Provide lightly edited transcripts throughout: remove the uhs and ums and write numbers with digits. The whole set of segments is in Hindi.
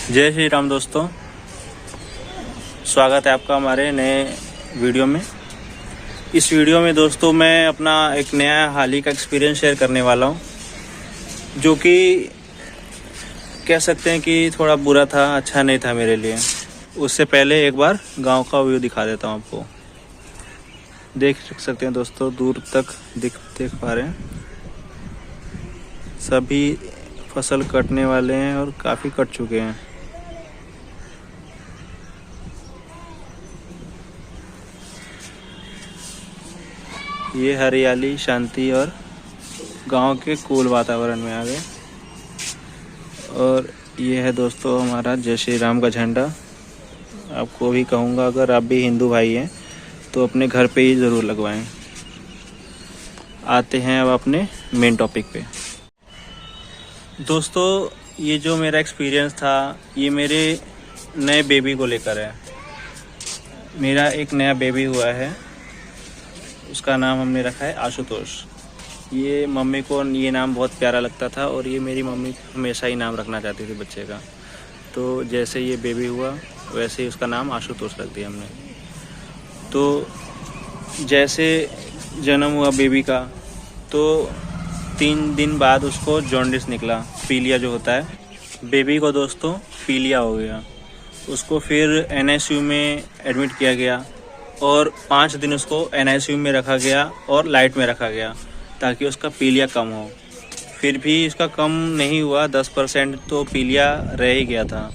जय श्री राम दोस्तों, स्वागत है आपका हमारे नए वीडियो में। इस वीडियो में दोस्तों मैं अपना एक नया हाल ही का एक्सपीरियंस शेयर करने वाला हूं, जो कि कह सकते हैं कि थोड़ा बुरा था, अच्छा नहीं था मेरे लिए। उससे पहले एक बार गांव का व्यू दिखा देता हूं आपको। देख सकते हैं दोस्तों, दूर तक देख पा रहे हैं। सभी फसल कटने वाले हैं और काफ़ी कट चुके हैं। ये हरियाली, शांति और गांव के कूल वातावरण में आ गए। और ये है दोस्तों हमारा जय श्री राम का झंडा। आपको भी कहूँगा, अगर आप भी हिंदू भाई हैं तो अपने घर पे ही ज़रूर लगवाएं। आते हैं अब अपने मेन टॉपिक पे। दोस्तों, ये जो मेरा एक्सपीरियंस था, ये मेरे नए बेबी को लेकर है। मेरा एक नया बेबी हुआ है, उसका नाम हमने रखा है आशुतोष। ये मम्मी को ये नाम बहुत प्यारा लगता था और ये मेरी मम्मी हमेशा ही नाम रखना चाहती थी बच्चे का। तो जैसे ये बेबी हुआ वैसे ही उसका नाम आशुतोष रख दिया हमने। तो जैसे जन्म हुआ बेबी का, तो 3 दिन बाद उसको जॉन्डिस निकला, पीलिया जो होता है। बेबी को दोस्तों पीलिया हो गया। उसको फिर NICU में एडमिट किया गया और 5 दिन उसको NICU में रखा गया और लाइट में रखा गया ताकि उसका पीलिया कम हो। फिर भी इसका कम नहीं हुआ, 10% तो पीलिया रह ही गया था।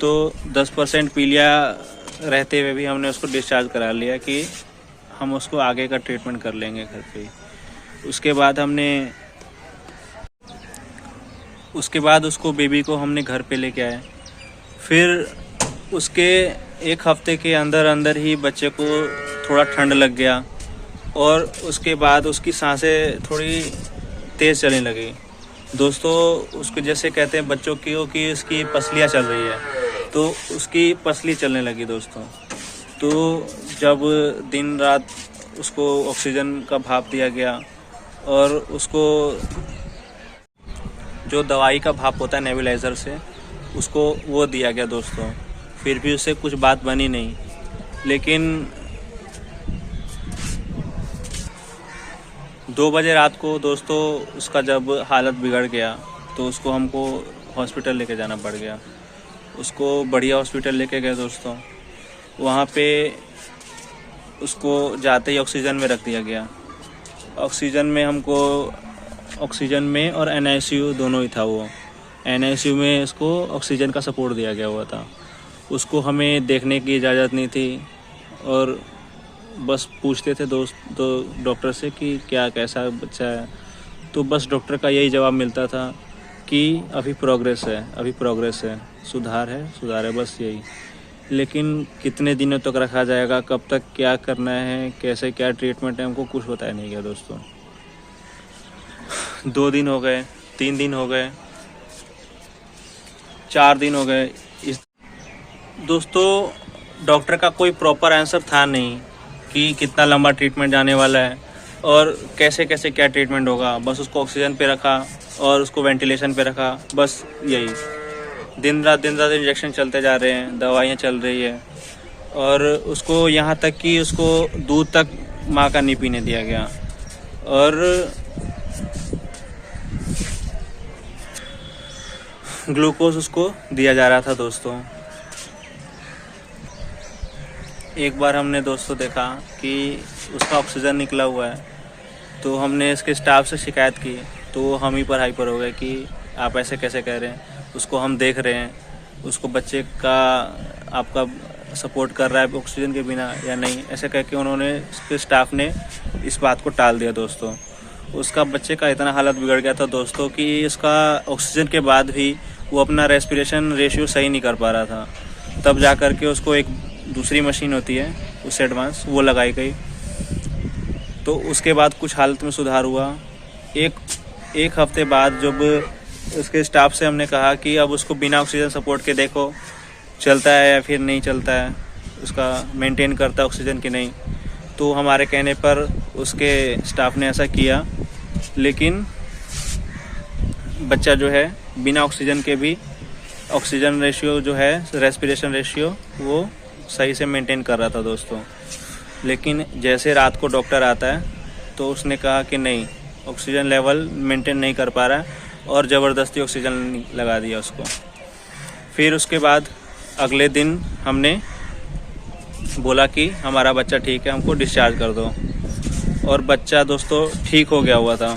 तो 10% पीलिया रहते हुए भी हमने उसको डिस्चार्ज करा लिया कि हम उसको आगे का ट्रीटमेंट कर लेंगे घर पे। उसके बाद उसको बेबी को हमने घर पे लेके आए। फिर उसके 1 हफ्ते के अंदर ही बच्चे को थोड़ा ठंड लग गया और उसके बाद उसकी सांसें थोड़ी तेज़ चलने लगी। दोस्तों, उसको जैसे कहते हैं बच्चों की कि उसकी पसलियाँ चल रही है, तो उसकी पसली चलने लगी दोस्तों। तो जब दिन रात उसको ऑक्सीजन का भाप दिया गया और उसको जो दवाई का भाप होता है नेबुलाइज़र से, उसको वो दिया गया दोस्तों। फिर भी उससे कुछ बात बनी नहीं। लेकिन 2 बजे रात को दोस्तों उसका जब हालत बिगड़ गया तो उसको हमको हॉस्पिटल लेके जाना पड़ गया। उसको बढ़िया हॉस्पिटल लेके गए दोस्तों। वहाँ पे उसको जाते ही ऑक्सीजन में रख दिया गया। ऑक्सीजन में और NICU दोनों ही था। वो NICU में उसको ऑक्सीजन का सपोर्ट दिया गया हुआ था। उसको हमें देखने की इजाज़त नहीं थी और बस पूछते थे डॉक्टर से कि क्या कैसा बच्चा है। तो बस डॉक्टर का यही जवाब मिलता था कि अभी प्रोग्रेस है, सुधार है, बस यही। लेकिन कितने दिनों तक रखा जाएगा, कब तक क्या करना है, कैसे क्या ट्रीटमेंट है, हमको कुछ बताया नहीं गया दोस्तों। 2 दिन हो गए, 3 दिन हो गए, 4 दिन हो गए। दोस्तों, डॉक्टर का कोई प्रॉपर आंसर था नहीं कि कितना लंबा ट्रीटमेंट जाने वाला है और कैसे कैसे क्या ट्रीटमेंट होगा। बस उसको ऑक्सीजन पे रखा और उसको वेंटिलेशन पे रखा, बस यही। दिन रात इंजेक्शन चलते जा रहे हैं, दवाइयाँ चल रही है। और उसको यहाँ तक कि उसको दूध तक माँ का नहीं पीने दिया गया और ग्लूकोज उसको दिया जा रहा था दोस्तों। एक बार हमने दोस्तों देखा कि उसका ऑक्सीजन निकला हुआ है, तो हमने इसके स्टाफ से शिकायत की। तो हम ही पर हाइपर हो गए कि आप ऐसे कैसे कह रहे हैं, उसको हम देख रहे हैं, उसको बच्चे का आपका सपोर्ट कर रहा है ऑक्सीजन के बिना या नहीं। ऐसे कह के उन्होंने, उसके स्टाफ ने इस बात को टाल दिया दोस्तों। उसका बच्चे का इतना हालत बिगड़ गया था दोस्तों कि उसका ऑक्सीजन के बाद भी वो अपना रेस्पिरेशन रेशियो सही नहीं कर पा रहा था। तब जा कर के उसको एक दूसरी मशीन होती है उससे एडवांस, वो लगाई गई। तो उसके बाद कुछ हालत में सुधार हुआ। एक हफ्ते बाद जब उसके स्टाफ से हमने कहा कि अब उसको बिना ऑक्सीजन सपोर्ट के देखो चलता है या फिर नहीं चलता है, उसका मेंटेन करता है ऑक्सीजन कि नहीं। तो हमारे कहने पर उसके स्टाफ ने ऐसा किया, लेकिन बच्चा जो है बिना ऑक्सीजन के भी ऑक्सीजन रेशियो जो है, रेस्पिरेशन रेशियो, वो सही से मेंटेन कर रहा था दोस्तों। लेकिन जैसे रात को डॉक्टर आता है तो उसने कहा कि नहीं, ऑक्सीजन लेवल मेंटेन नहीं कर पा रहा है, और ज़बरदस्ती ऑक्सीजन लगा दिया उसको। फिर उसके बाद अगले दिन हमने बोला कि हमारा बच्चा ठीक है, हमको डिस्चार्ज कर दो। और बच्चा दोस्तों ठीक हो गया हुआ था।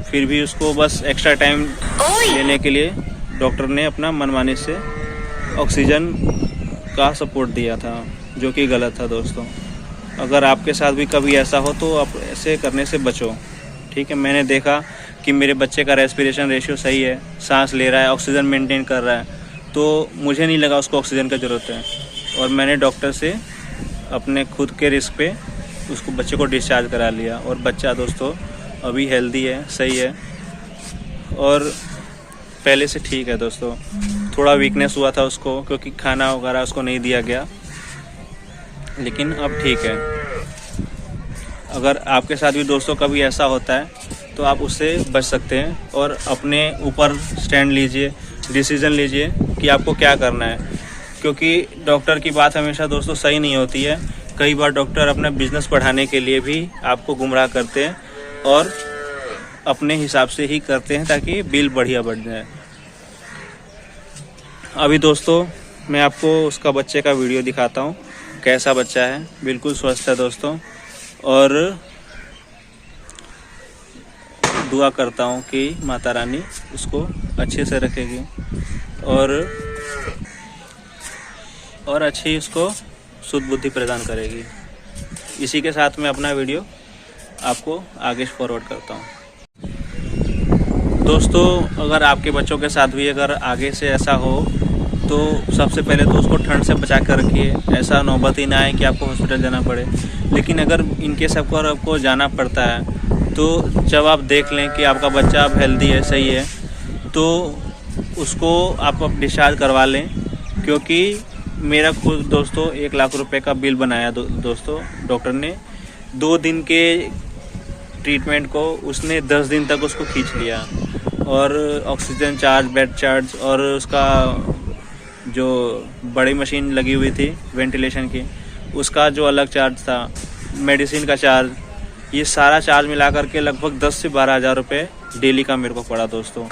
फिर भी उसको बस एक्स्ट्रा टाइम लेने के लिए डॉक्टर ने अपना मनमानी से ऑक्सीजन का सपोर्ट दिया था, जो कि गलत था दोस्तों। अगर आपके साथ भी कभी ऐसा हो तो आप ऐसे करने से बचो, ठीक है। मैंने देखा कि मेरे बच्चे का रेस्पिरेशन रेशियो सही है, सांस ले रहा है, ऑक्सीजन मेंटेन कर रहा है, तो मुझे नहीं लगा उसको ऑक्सीजन की ज़रूरत है, और मैंने डॉक्टर से अपने खुद के रिस्क पे उसको बच्चे को डिस्चार्ज करा लिया। और बच्चा दोस्तों अभी हेल्दी है, सही है, और पहले से ठीक है दोस्तों। थोड़ा वीकनेस हुआ था उसको, क्योंकि खाना वगैरह उसको नहीं दिया गया, लेकिन अब ठीक है। अगर आपके साथ भी दोस्तों कभी ऐसा होता है तो आप उससे बच सकते हैं, और अपने ऊपर स्टैंड लीजिए, डिसीज़न लीजिए कि आपको क्या करना है। क्योंकि डॉक्टर की बात हमेशा दोस्तों सही नहीं होती है। कई बार डॉक्टर अपना बिजनेस बढ़ाने के लिए भी आपको गुमराह करते हैं, और अपने हिसाब से ही करते हैं ताकि बिल बढ़िया बढ़ जाए। अभी दोस्तों मैं आपको उसका बच्चे का वीडियो दिखाता हूँ, कैसा बच्चा है। बिल्कुल स्वस्थ है दोस्तों, और दुआ करता हूँ कि माता रानी उसको अच्छे से रखेगी, और अच्छी उसको शुद्ध बुद्धि प्रदान करेगी। इसी के साथ मैं अपना वीडियो आपको आगे फॉरवर्ड करता हूँ। दोस्तों अगर आपके बच्चों के साथ भी अगर आगे से ऐसा हो तो सबसे पहले तो उसको ठंड से बचा कर रखिए। ऐसा नौबत ही ना आए कि आपको हॉस्पिटल जाना पड़े। लेकिन अगर इनके सबको आपको जाना पड़ता है तो जब आप देख लें कि आपका बच्चा अब हेल्दी है, सही है, तो उसको आप डिस्चार्ज करवा लें। क्योंकि मेरा खुद दोस्तों 1 लाख रुपए का बिल बनाया दोस्तों डॉक्टर ने। 2 दिन के ट्रीटमेंट को उसने 10 दिन तक उसको खींच लिया, और ऑक्सीजन चार्ज, बेड चार्ज, और उसका जो बड़ी मशीन लगी हुई थी वेंटिलेशन की, उसका जो अलग चार्ज था, मेडिसिन का चार्ज, ये सारा चार्ज मिला करके लगभग 10 से 12 हज़ार रुपये डेली का मेरे को पड़ा दोस्तों।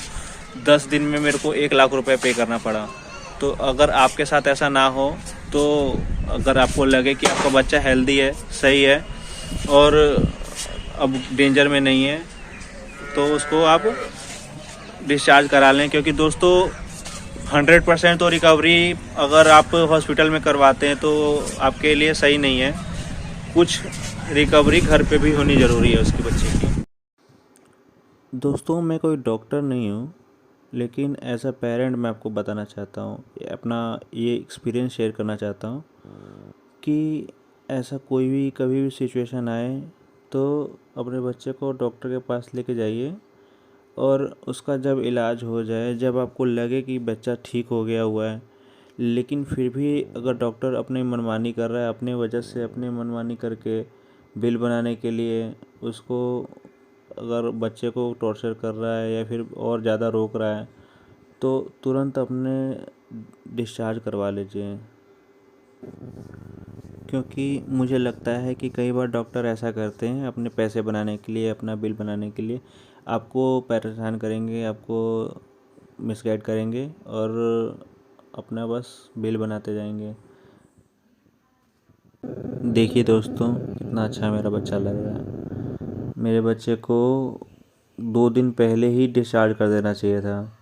10 दिन में मेरे को 1 लाख रुपए पे करना पड़ा। तो अगर आपके साथ ऐसा ना हो, तो अगर आपको लगे कि आपका बच्चा हेल्दी है, सही है, और अब डेंजर में नहीं है, तो उसको आप डिस्चार्ज करा लें। क्योंकि दोस्तों 100% तो रिकवरी अगर आप हॉस्पिटल में करवाते हैं तो आपके लिए सही नहीं है। कुछ रिकवरी घर पे भी होनी ज़रूरी है उसके बच्चे की। दोस्तों मैं कोई डॉक्टर नहीं हूँ, लेकिन एज अ पेरेंट मैं आपको बताना चाहता हूँ, अपना ये एक्सपीरियंस शेयर करना चाहता हूँ कि ऐसा कोई भी कभी भी सिचुएशन आए तो अपने बच्चे को डॉक्टर के पास लेके जाइए, और उसका जब इलाज हो जाए, जब आपको लगे कि बच्चा ठीक हो गया हुआ है, लेकिन फिर भी अगर डॉक्टर अपनी मनमानी कर रहा है, अपने वजह से अपनी मनमानी करके बिल बनाने के लिए उसको, अगर बच्चे को टॉर्चर कर रहा है या फिर और ज़्यादा रोक रहा है, तो तुरंत अपने डिस्चार्ज करवा लीजिए। क्योंकि मुझे लगता है कि कई बार डॉक्टर ऐसा करते हैं अपने पैसे बनाने के लिए, अपना बिल बनाने के लिए आपको परेशान करेंगे, आपको मिसगाइड करेंगे, और अपना बस बिल बनाते जाएंगे। देखिए दोस्तों कितना अच्छा मेरा बच्चा लग रहा है। मेरे बच्चे को 2 दिन पहले ही डिस्चार्ज कर देना चाहिए था,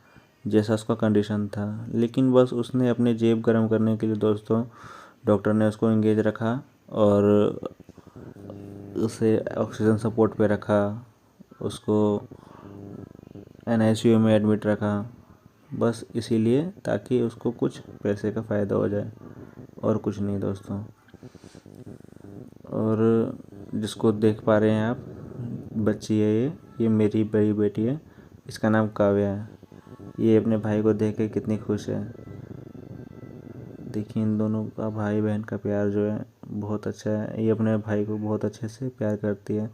जैसा उसका कंडीशन था। लेकिन बस उसने अपने जेब गर्म करने के लिए दोस्तों डॉक्टर ने उसको एंगेज रखा, और उसे ऑक्सीजन सपोर्ट पे रखा, उसको NICU में एडमिट रखा, बस इसीलिए ताकि उसको कुछ पैसे का फ़ायदा हो जाए, और कुछ नहीं दोस्तों। और जिसको देख पा रहे हैं आप, बच्ची है ये मेरी बड़ी बेटी है, इसका नाम काव्या है। ये अपने भाई को देख के कितनी खुश है। देखिए इन दोनों का भाई बहन का प्यार जो है बहुत अच्छा है। ये अपने भाई को बहुत अच्छे से प्यार करती है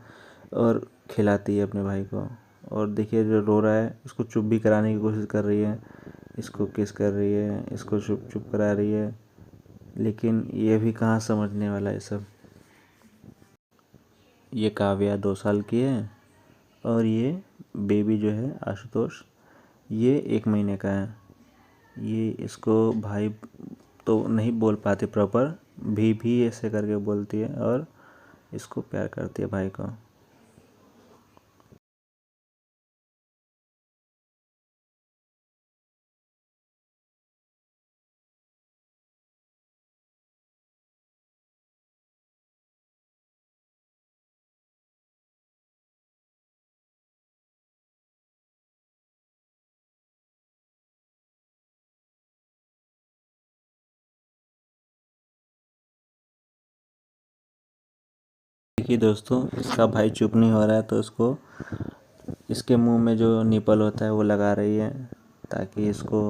और खिलाती है अपने भाई को। और देखिए जो रो रहा है उसको चुप भी कराने की कोशिश कर रही है, इसको किस कर रही है, इसको चुप चुप करा रही है, लेकिन ये भी कहाँ समझने वाला है सब। ये काव्या 2 साल की है और ये बेबी जो है आशुतोष, ये 1 महीने का है। ये इसको भाई तो नहीं बोल पाती प्रॉपर, भी ऐसे करके बोलती है और इसको प्यार करती है भाई को। देखिए दोस्तों, इसका भाई चुप नहीं हो रहा है तो उसको इसके मुंह में जो निपल होता है वो लगा रही है ताकि इसको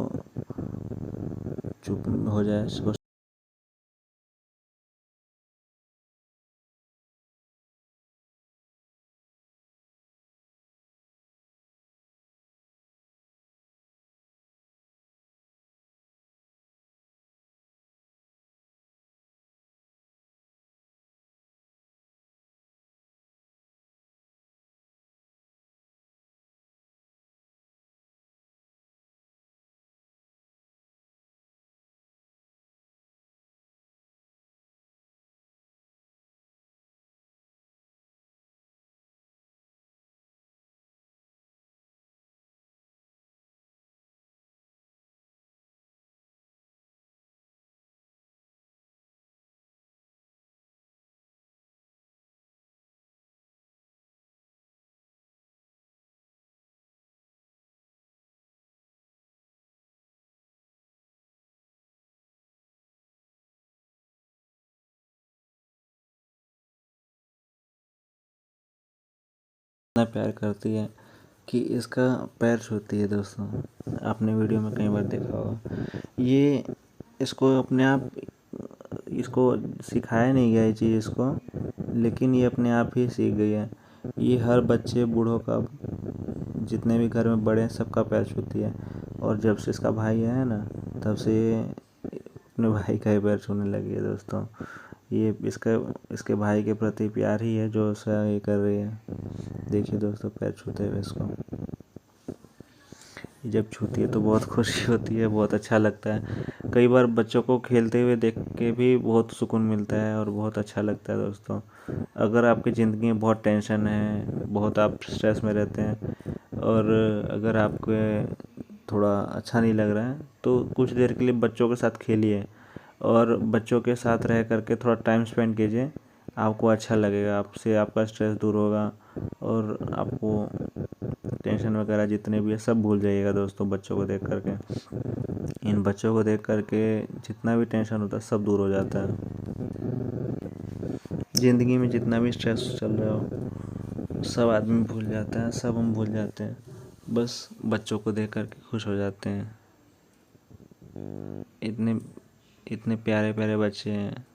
चुप हो जाए, इसको इतना प्यार करती है कि इसका पैर छूती है। दोस्तों, आपने वीडियो में कई बार देखा होगा। ये इसको अपने आप, इसको सिखाया नहीं गया ये चीज़ इसको, लेकिन ये अपने आप ही सीख गई है। ये हर बच्चे बूढ़ों का, जितने भी घर में बड़े हैं सबका पैर छूती है। और जब से इसका भाई है ना, तब से ये अपने भाई का ही पैर छूने लगी है। दोस्तों, ये इसके भाई के प्रति प्यार ही है जो उसे ये कर रही है। देखिए दोस्तों, पैर छूते हुए इसको, जब छूती है तो बहुत खुशी होती है, बहुत अच्छा लगता है। कई बार बच्चों को खेलते हुए देख के भी बहुत सुकून मिलता है और बहुत अच्छा लगता है। दोस्तों, अगर आपकी ज़िंदगी में बहुत टेंशन है, बहुत आप स्ट्रेस में रहते हैं और अगर आपको थोड़ा अच्छा नहीं लग रहा है तो कुछ देर के लिए बच्चों के साथ खेलिए और बच्चों के साथ रह करके थोड़ा टाइम स्पेंड कीजिए। आपको अच्छा लगेगा, आपसे आपका स्ट्रेस दूर होगा और आपको टेंशन वगैरह जितने भी है सब भूल जाइएगा। दोस्तों, बच्चों को देख करके, इन बच्चों को देख करके जितना भी टेंशन होता है सब दूर हो जाता है। ज़िंदगी में जितना भी स्ट्रेस चल रहा हो सब आदमी भूल जाता है, सब हम भूल जाते हैं, बस बच्चों को देख करके खुश हो जाते हैं। इतने इतने प्यारे प्यारे बच्चे हैं।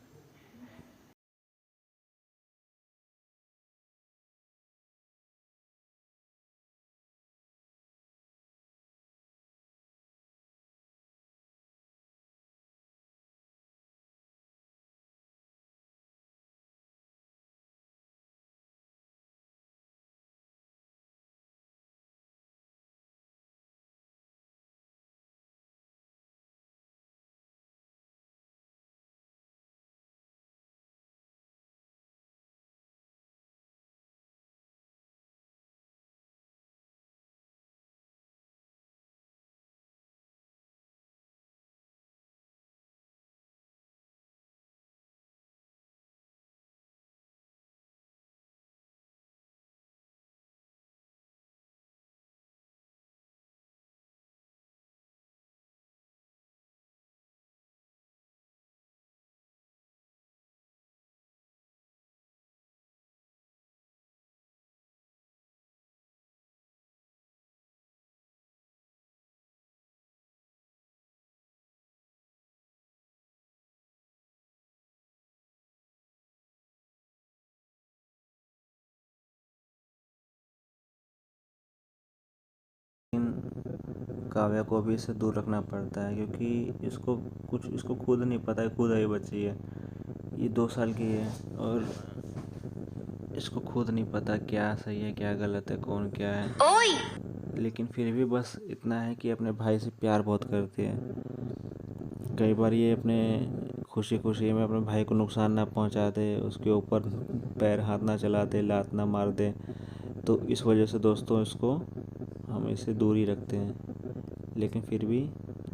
काव्या को भी इससे दूर रखना पड़ता है, क्योंकि इसको खुद नहीं पता है, खुद अभी बच्ची है, ये 2 साल की है और इसको खुद नहीं पता क्या सही है क्या गलत है, कौन क्या है। लेकिन फिर भी बस इतना है कि अपने भाई से प्यार बहुत करती है। कई बार ये अपने खुशी खुशी में अपने भाई को नुकसान ना पहुंचा दे, उसके ऊपर पैर हाथ ना चला दे, लात ना मार दे, तो इस वजह से दोस्तों इसको हम इससे दूर ही रखते हैं। लेकिन फिर भी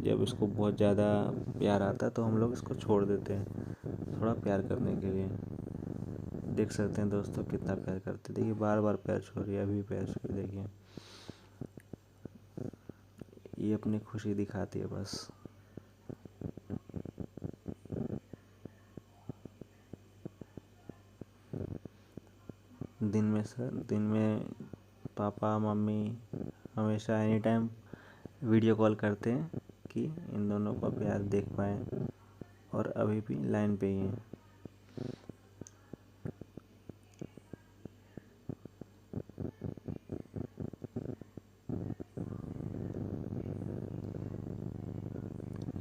जब इसको बहुत ज़्यादा प्यार आता है तो हम लोग इसको छोड़ देते हैं थोड़ा प्यार करने के लिए। देख सकते हैं दोस्तों कितना प्यार करते, देखिए बार बार पैर छू रही है, अभी पैर छू, देखिए ये अपनी खुशी दिखाती है बस। दिन में पापा मम्मी हमेशा एनी टाइम वीडियो कॉल करते हैं कि इन दोनों का प्यार देख पाएँ, और अभी भी लाइन पे ही हैं।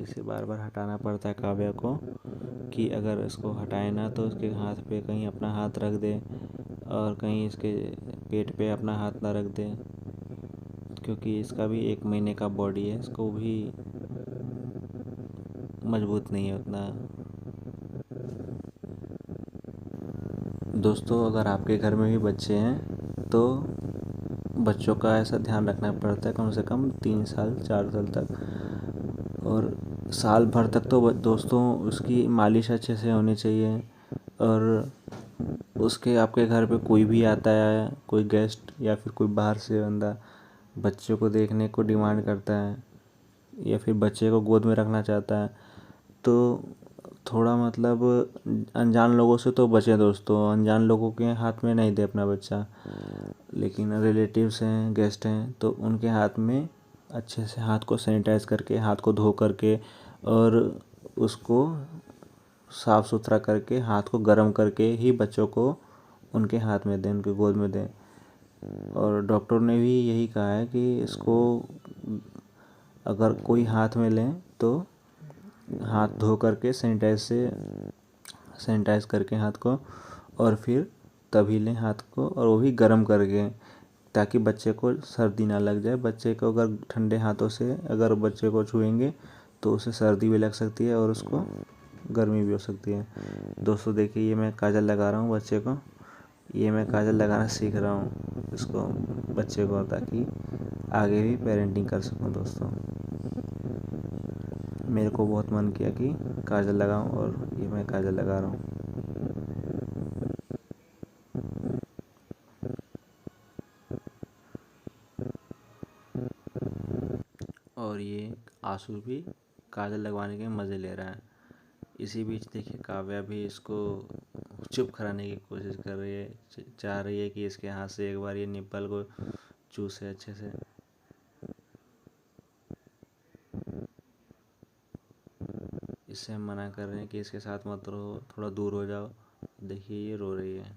इसे बार बार हटाना पड़ता है काव्या को, कि अगर इसको हटाए ना तो उसके हाथ पे कहीं अपना हाथ रख दे और कहीं इसके पेट पे अपना हाथ ना रख दे, क्योंकि इसका भी 1 महीने का बॉडी है, इसको भी मजबूत नहीं है उतना। दोस्तों अगर आपके घर में भी बच्चे हैं तो बच्चों का ऐसा ध्यान रखना पड़ता है कम से कम 3 साल 4 साल तक, और साल भर तक तो दोस्तों उसकी मालिश अच्छे से होनी चाहिए। और उसके आपके घर पे कोई भी आता है, कोई गेस्ट या फिर कोई बाहर से बंदा बच्चों को देखने को डिमांड करता है या फिर बच्चे को गोद में रखना चाहता है, तो थोड़ा मतलब अनजान लोगों से तो बचें दोस्तों, अनजान लोगों के हाथ में नहीं दे अपना बच्चा। लेकिन रिलेटिव्स हैं, गेस्ट हैं, तो उनके हाथ में अच्छे से हाथ को सैनिटाइज करके, हाथ को धो करके और उसको साफ़ सुथरा करके, हाथ को गर्म करके ही बच्चों को उनके हाथ में दें, उनके गोद में दें। और डॉक्टर ने भी यही कहा है कि इसको अगर कोई हाथ में लें तो हाथ धो करके सैनिटाइज करके हाथ को, और फिर तभी लें हाथ को, और वो भी गर्म करके, ताकि बच्चे को सर्दी ना लग जाए। बच्चे को अगर ठंडे हाथों से अगर बच्चे को छुएंगे तो उसे सर्दी भी लग सकती है और उसको गर्मी भी हो सकती है। दोस्तों देखिए ये मैं काजल लगा रहा हूँ बच्चे को, ये मैं काजल लगाना सीख रहा हूँ इसको, बच्चे को, ताकि आगे भी पेरेंटिंग कर सकूँ। दोस्तों मेरे को बहुत मन किया कि काजल लगाऊं, और ये मैं काजल लगा रहा हूँ। और ये आंसू भी काजल लगवाने के मज़े ले रहा है। इसी बीच देखिए काव्या भी इसको चुप कराने की कोशिश कर रही है, चाह रही है कि इसके हाथ से एक बार ये निप्पल को चूसे अच्छे से। इससे हम मना कर रहे हैं कि इसके साथ मत रहो, थोड़ा दूर हो जाओ। देखिए ये रो रही है।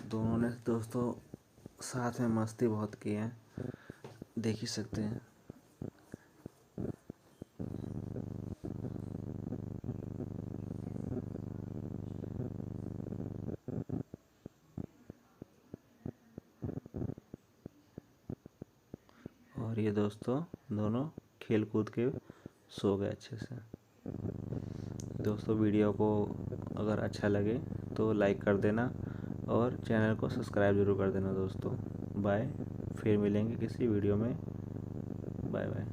दोनों ने दोस्तों साथ में मस्ती बहुत की है, देख ही सकते हैं। और ये दोस्तों दोनों खेल कूद के सो गए अच्छे से। दोस्तों वीडियो को अगर अच्छा लगे तो लाइक कर देना और चैनल को सब्सक्राइब ज़रूर कर देना दोस्तों। बाय, फिर मिलेंगे किसी वीडियो में। Bye bye.